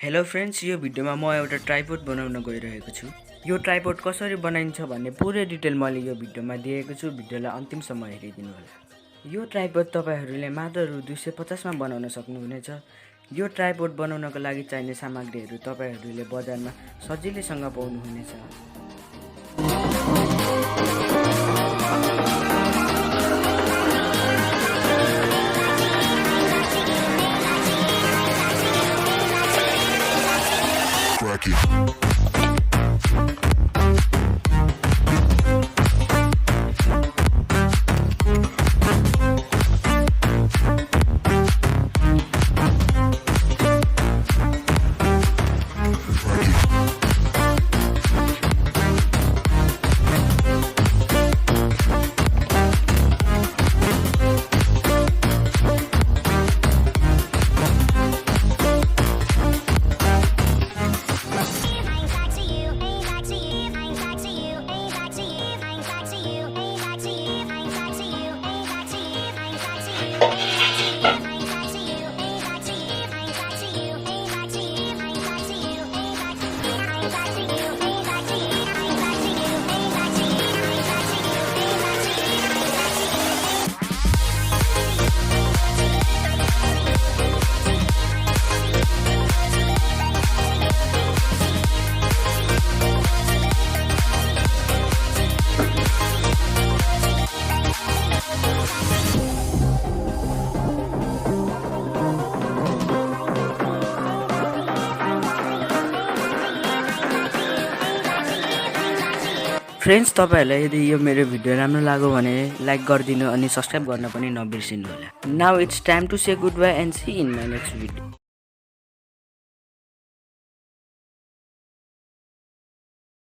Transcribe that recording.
Hello friends, यो भिडियोमा म एउटा ट्राइपोड बनाउन गइरहेको छु। यो ट्राइपोड कसरी बनाइन्छ भन्ने पुरै डिटेल मैले यो भिडियोमा दिएको छु। भिडियोलाई अन्तिमसम्म हेरिदिनु होला। यो ट्राइपोड तपाईहरुले मात्र रु 250 मा बनाउन सक्नुहुनेछ। यो ट्राइपोड बनाउनको लागि चाहिने सामग्रीहरू तपाईहरुले बजारमा सजिलैसँग पाउनुहुनेछ। फ्रेंड्स, तपाईहरुलाई यदि यो मेरो भिडियो राम्रो लाग्यो भने लाइक गरिदिनु अनि सब्स्क्राइब गर्न पनि नबिर्सिनु होला। Now it's time to say good bye and see in my next video.